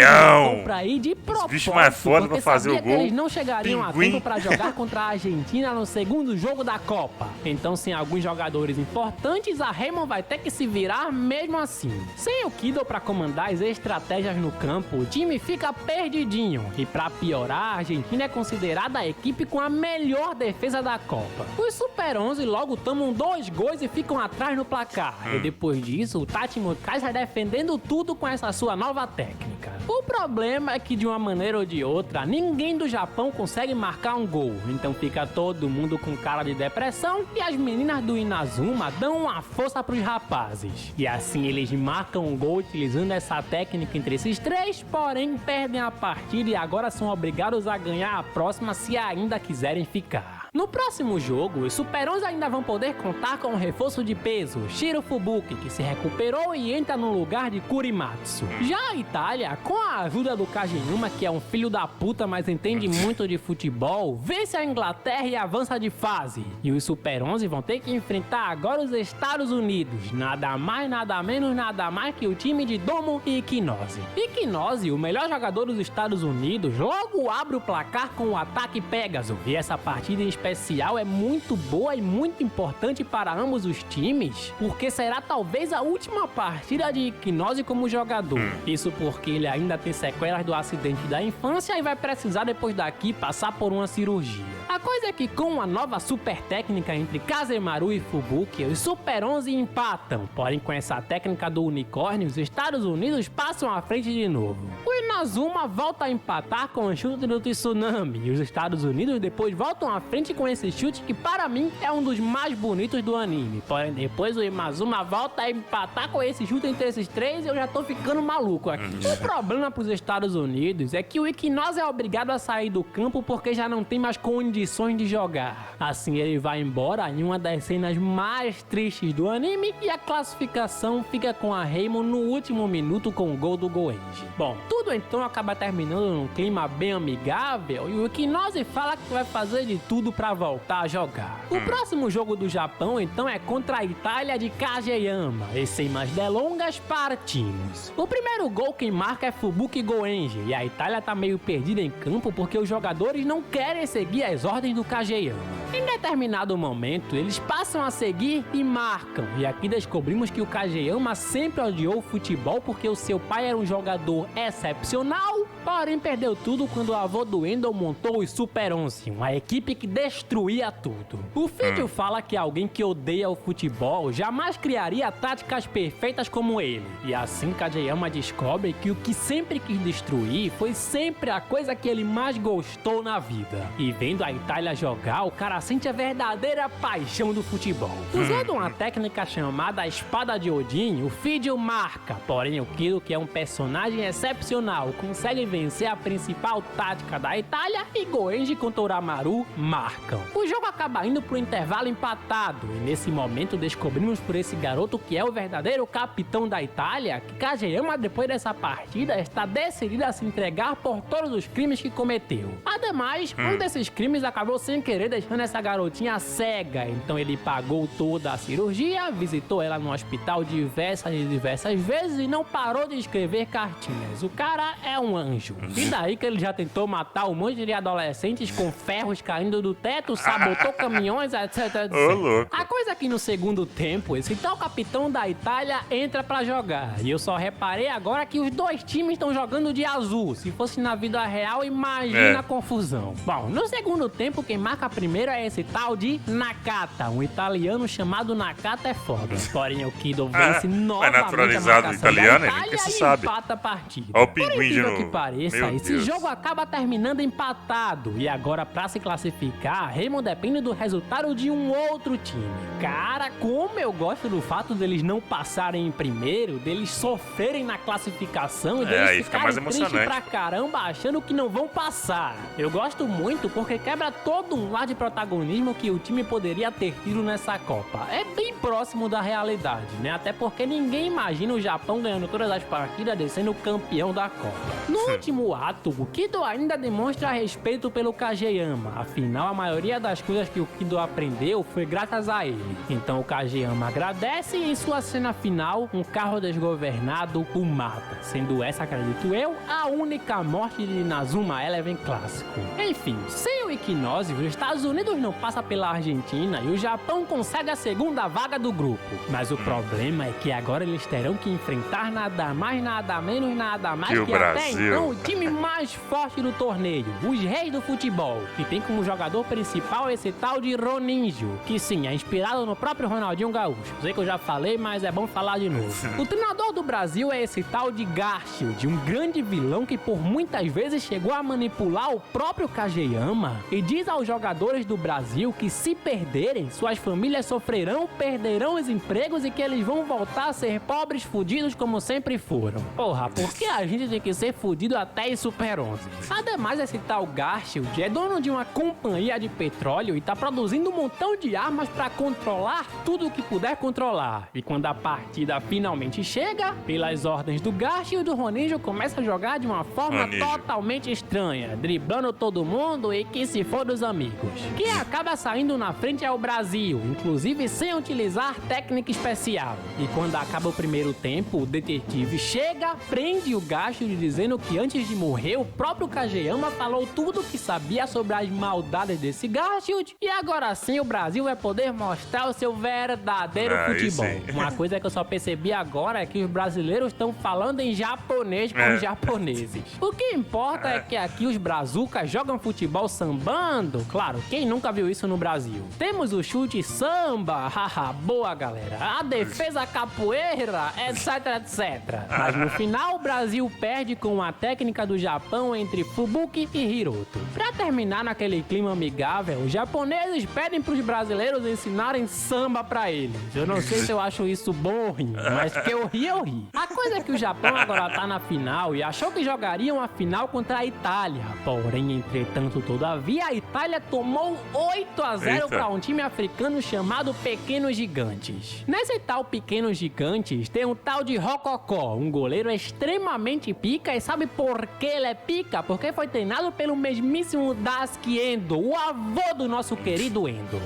pra ir de propósito, porque sabia que eles não chegariam a tempo pra jogar contra a Argentina no segundo jogo da Copa. Então, sem alguns jogadores importantes, a Raymond vai ter que se virar mesmo assim. Sem o Kido pra comandar as estratégias no campo, o time fica perdidinho. E pra piorar, a Argentina é considerada a equipe com a melhor defesa da Copa. Os Super 11 logo tomam 2 gols e ficam atrás no placar. E depois disso, o Tachi Mukai sai defendendo tudo com essa sua nova técnica. O problema é que, de uma maneira ou de outra, ninguém do Japão consegue marcar um gol. Então fica todo mundo com cara de depressão e as meninas do Inazuma dão uma força pros rapazes. E assim eles marcam um gol utilizando essa técnica entre esses três, porém perdem a partida e agora são obrigados a ganhar a próxima se ainda quiserem ficar. No próximo jogo, os Super 11 ainda vão poder contar com um reforço de peso, Shiro Fubuki, que se recuperou e entra no lugar de Kurimatsu. Já a Itália, com a ajuda do Kageyama, que é um filho da puta, mas entende muito de futebol, vence a Inglaterra e avança de fase. E os Super 11 vão ter que enfrentar agora os Estados Unidos, nada mais, nada menos, nada mais que o time de Domo e Equinose. Equinose, o melhor jogador dos Estados Unidos, logo abre o placar com o ataque Pegasus, e essa partida em especial é muito boa e muito importante para ambos os times, porque será talvez a última partida de Equinose como jogador. Isso porque ele ainda tem sequelas do acidente da infância e vai precisar depois daqui passar por uma cirurgia. A coisa é que com uma nova super técnica entre Kazemaru e Fubuki, os Super 11 empatam, porém com essa técnica do unicórnio, os Estados Unidos passam à frente de novo. O Inazuma volta a empatar com o chute do Tsunami, e os Estados Unidos depois voltam à frente com esse chute que para mim é um dos mais bonitos do anime. Porém depois o Inazuma volta a empatar com esse chute entre esses três e eu já tô ficando maluco aqui. O problema pros Estados Unidos é que o Equinose é obrigado a sair do campo porque já não tem mais condições de de jogar. Assim ele vai embora em uma das cenas mais tristes do anime e a classificação fica com a Reimo no último minuto com o gol do Goenji. Bom, tudo então acaba terminando num clima bem amigável e o Equinose fala que vai fazer de tudo pra voltar a jogar. O próximo jogo do Japão então é contra a Itália de Kageyama e sem mais delongas partimos. O primeiro gol quem marca é Fubuki Goenji e a Itália tá meio perdida em campo porque os jogadores não querem seguir as ordens do Kageyama. Em determinado momento, eles passam a seguir e marcam. E aqui descobrimos que o Kageyama sempre odiou o futebol porque o seu pai era um jogador excepcional, porém perdeu tudo quando o avô do Endo montou os Super 11, uma equipe que destruía tudo. O vídeo fala que alguém que odeia o futebol jamais criaria táticas perfeitas como ele. E assim Kageyama descobre que o que sempre quis destruir foi sempre a coisa que ele mais gostou na vida. E vendo a Itália jogar, o cara sente a verdadeira paixão do futebol. Usando uma técnica chamada Espada de Odin, o vídeo marca, porém o Kido, que é um personagem excepcional, consegue vencer a principal tática da Itália e Goenji contra Uramaru marcam. O jogo acaba indo pro intervalo empatado e nesse momento descobrimos por esse garoto que é o verdadeiro capitão da Itália que Kageyama depois dessa partida está decidido a se entregar por todos os crimes que cometeu. Ademais, um desses crimes acabou sem querer deixando essa garotinha cega, então ele pagou toda a cirurgia, visitou ela no hospital diversas vezes e não parou de escrever cartinhas. O cara é um anjo. E daí que ele já tentou matar um monte de adolescentes com ferros caindo do teto, sabotou caminhões, etc. Ô, louco. A coisa é que no segundo tempo, esse tal capitão da Itália entra pra jogar. E eu só reparei agora que os dois times estão jogando de azul. Se fosse na vida real, imagina a confusão. Bom, no segundo tempo, quem marca primeiro é esse tal de Nakata. Um italiano chamado Nakata é foda. Porém, o Kido vence novamente naturalizado a marcação italiano, da ele Itália que se e sabe. empata a partida. Ó o Por pinguim de incrível novo. que pareça, Meu esse Deus. jogo acaba terminando empatado. E agora, pra se classificar, Raymond depende do resultado de um outro time. Cara, como eu gosto do fato deles não passarem em primeiro, deles sofrerem na classificação e deles aí fica mais ficarem tristes emocionante. pra caramba achando que não vão passar. Eu gosto muito porque quebra todo um ar de protagonismo que o time poderia ter tido nessa Copa. É bem próximo da realidade, né? Até porque ninguém imagina o Japão ganhando todas as partidas e sendo campeão da Copa. No último ato, o Kido ainda demonstra respeito pelo Kageyama. Afinal, a maioria das coisas que o Kido aprendeu foi graças a ele. Então o Kageyama agradece e em sua cena final, um carro desgovernado o mata. Sendo essa, acredito eu, a única morte de Inazuma Eleven clássico. Enfim, sem o Equinose, os Estados Unidos não passam pela Argentina e o Japão consegue a segunda vaga do grupo. Mas o problema é que agora eles terão que enfrentar nada mais, nada menos, nada mais Que o que até Brasil. então o time mais forte do torneio, os Reis do Futebol, que tem como jogador principal esse tal de Roninho, que sim, é inspirado no próprio Ronaldinho Gaúcho. Sei que eu já falei, mas é bom falar de novo. O treinador do Brasil é esse tal de Garfield, um grande vilão que por muitas vezes chegou a manipular o próprio Kageyama e diz aos jogadores do Brasil que se perderem, suas famílias sofrerão, perderão os empregos e que eles vão voltar a ser pobres, fudidos como sempre foram. Porra, por que a gente tem que ser fudido até em Super 11? Ademais, esse tal Garfield é dono de uma companhia de petróleo e tá produzindo um montão de armas pra controlar tudo o que puder controlar. E quando a partida finalmente chega, pelas ordens do Garfield, o Roninho começa a jogar de uma forma totalmente estranha, driblando todo mundo e que se for dos amigos. Quem acaba saindo na frente é o Brasil, inclusive sem utilizar técnica especial. E quando acaba o primeiro tempo, o detetive chega, prende o Garfield dizendo que antes de morrer, o próprio Kageyama falou tudo o que sabia sobre as maldades desse Garfield e agora sim o Brasil vai poder mostrar o seu verdadeiro futebol. sim. Uma coisa que eu só percebi agora é que os brasileiros estão falando em japonês com os japoneses. O que importa é que aqui os brazucas jogam futebol sambando. Claro, quem nunca viu isso no Brasil? Temos o chute samba, haha, boa galera. A defesa capoeira, etc, etc. Mas no final o Brasil perde com a técnica do Japão entre Fubuki e Hiroto. Pra terminar naquele clima amigável, os japoneses pedem pros brasileiros ensinarem samba pra eles. Eu não sei se eu acho isso bom ou ruim, mas que eu ri, eu ri. A coisa é que o Japão agora tá na final e achou que jogariam a final contra a Itália. Porém, entretanto, todavia, e a Itália tomou 8-0 para um time africano chamado Pequenos Gigantes. Nesse tal Pequenos Gigantes tem um tal de Rococó, um goleiro extremamente pica, e sabe por que ele é pica? Porque foi treinado pelo mesmíssimo Daisuke Endo, o avô do nosso querido Endo.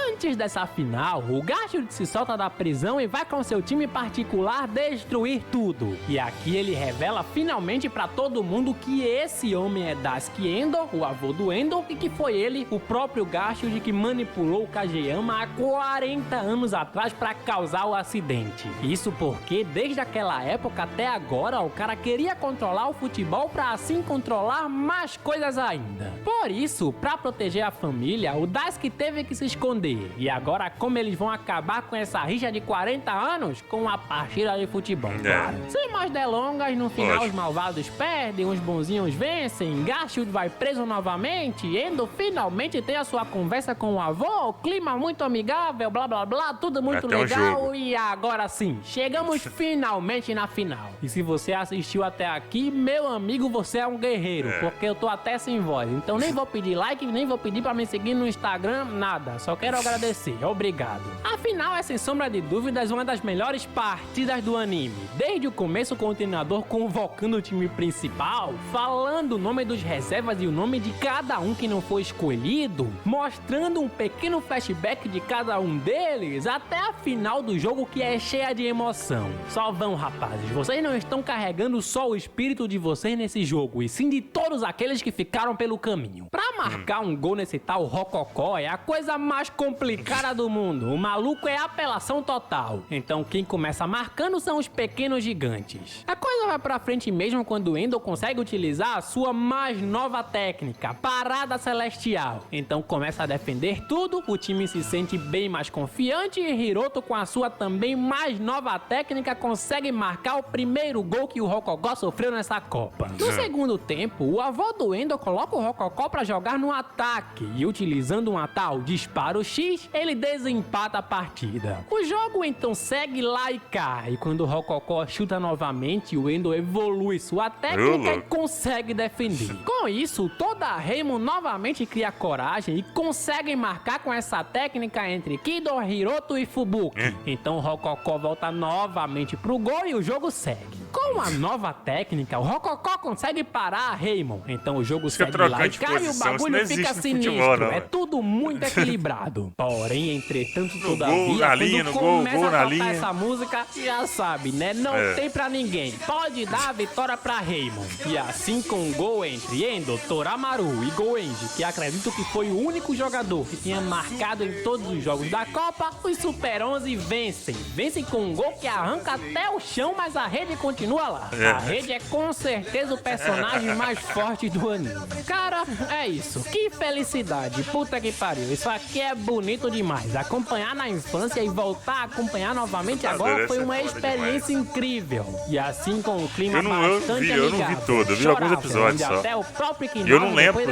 Antes dessa final, o Garfield se solta da prisão e vai com seu time particular destruir tudo. E aqui ele revela finalmente pra todo mundo que esse homem é Daisuke Endo, o avô do Endo, e que foi ele, o próprio Garfield, que manipulou o Kageyama há 40 anos atrás pra causar o acidente. Isso porque desde aquela época até agora o cara queria controlar o futebol pra assim controlar mais coisas ainda. Por isso, pra proteger a família, o Daisuke teve que se esconder. E agora, como eles vão acabar com essa rixa de 40 anos? Com uma partida de futebol, claro. Sem mais delongas, no final os malvados perdem, os bonzinhos vencem, Garfield vai preso novamente, Endo finalmente tem a sua conversa com o avô, clima muito amigável, blá blá blá, tudo muito legal. E agora sim, chegamos finalmente na final. E se você assistiu até aqui, meu amigo, você é um guerreiro, porque eu tô até sem voz. Então nem vou pedir like, nem vou pedir pra me seguir no Instagram, nada. Só quero agradecer, obrigado. Afinal, é sem sombra de dúvidas uma das melhores partidas do anime. Desde o começo, com o treinador convocando o time principal, falando o nome dos reservas e o nome de cada um que não foi escolhido, mostrando um pequeno flashback de cada um deles, até a final do jogo, que é cheia de emoção. Só vão, rapazes, vocês não estão carregando só o espírito de vocês nesse jogo, e sim de todos aqueles que ficaram pelo caminho. Pra marcar um gol nesse tal Rococó é a coisa mais complicada do mundo. O maluco é apelação total. Então quem começa marcando são os Pequenos Gigantes. A coisa vai pra frente mesmo quando Endo consegue utilizar a sua mais nova técnica, Parada Celestial. Então começa a defender tudo, o time se sente bem mais confiante e Hiroto, com a sua também mais nova técnica, consegue marcar o primeiro gol que o Rococó sofreu nessa Copa. No segundo tempo, o avô do Endo coloca o Rococó pra jogar no ataque e, utilizando um tal disparo X, ele desempata a partida. O jogo então segue lá e cá, e quando o Rococó chuta novamente, o Endo evolui sua técnica e consegue defender. Com isso, toda a Reimo novamente cria coragem e consegue marcar com essa técnica entre Kido, Hiroto e Fubuki. Então o Rococó volta novamente pro gol e o jogo segue. Com a nova técnica, o Rococó consegue parar a Reimon. Então o jogo segue lá e cá e o bagulho fica sinistro. Futebol, é tudo muito equilibrado. Porém, entretanto, todavia, quando começa a tocar essa música, já sabe, né? Não tem pra ninguém. Pode dar a vitória pra Reimon. E assim, com um gol entre Endo, Toramaru e Goenji, que acredito que foi o único jogador que tinha marcado em todos os jogos da Copa, os Super 11 vencem. Vencem com um gol que arranca até o chão, mas a rede continua lá. A rede é com certeza o personagem mais forte do anime. Cara, é isso. Que felicidade. Puta que pariu. Isso aqui é bonito demais. Acompanhar na infância e voltar a acompanhar novamente agora foi uma experiência incrível. E assim, com o clima bastante amigável. Eu não vi todo, eu vi alguns episódios só. Até o próprio Kinomi, eu não lembro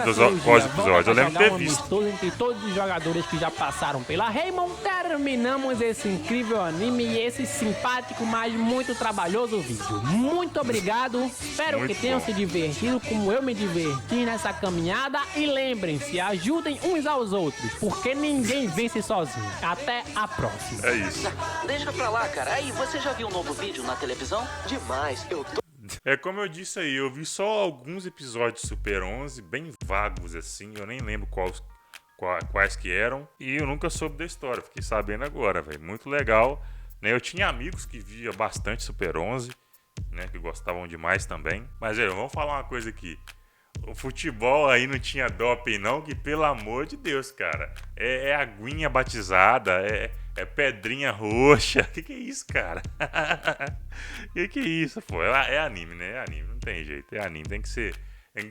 quais episódios, eu lembro de ter visto. Entre todos os jogadores que já passaram pela Reimon, terminamos esse incrível anime e esse simpático, mas muito trabalhoso vídeo. Muito obrigado, espero que tenham se divertido como eu me diverti nessa caminhada, e lembrem-se, ajudem uns aos outros, porque ninguém vence sozinho. Até a próxima. É isso. Deixa pra lá, cara. Aí, você já viu um novo vídeo na televisão? Demais, eu tô... É como eu disse aí, eu vi só alguns episódios de Super 11, bem vagos assim, eu nem lembro quais que eram, e eu nunca soube da história, fiquei sabendo agora, velho, muito legal, né? Eu tinha amigos que via bastante Super 11, né, que gostavam demais também, mas vamos falar uma coisa aqui, o futebol aí não tinha doping não, que pelo amor de Deus, cara, é aguinha batizada, é pedrinha roxa. Que é isso, cara? Que é isso, pô? É anime, né? É anime, não tem jeito. É anime, tem que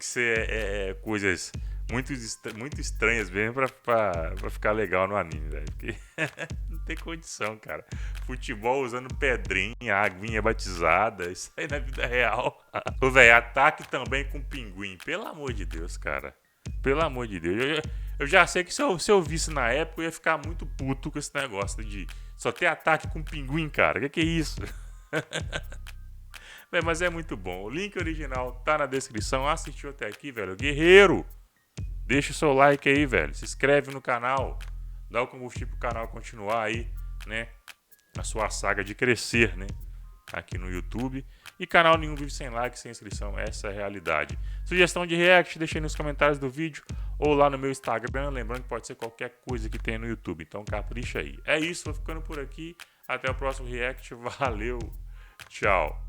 ser coisas muito estranhas mesmo pra ficar legal no anime, velho. Porque não tem condição, cara. Futebol usando pedrinha, aguinha batizada, isso aí na vida real. Ô, velho, ataque também com pinguim. Pelo amor de Deus, cara. Pelo amor de Deus. Eu já sei que se eu visse na época, eu ia ficar muito puto com esse negócio de só ter ataque com pinguim, cara. Que é isso? Mas é muito bom. O link original tá na descrição. Assistiu até aqui, velho. Guerreiro! Deixa o seu like aí, velho. Se inscreve no canal. Dá o combustível pro canal continuar aí, né? A sua saga de crescer, né? Aqui no YouTube. E canal nenhum vive sem like, sem inscrição. Essa é a realidade. Sugestão de react, deixa aí nos comentários do vídeo ou lá no meu Instagram. Lembrando que pode ser qualquer coisa que tenha no YouTube. Então capricha aí. É isso, vou ficando por aqui. Até o próximo react. Valeu. Tchau.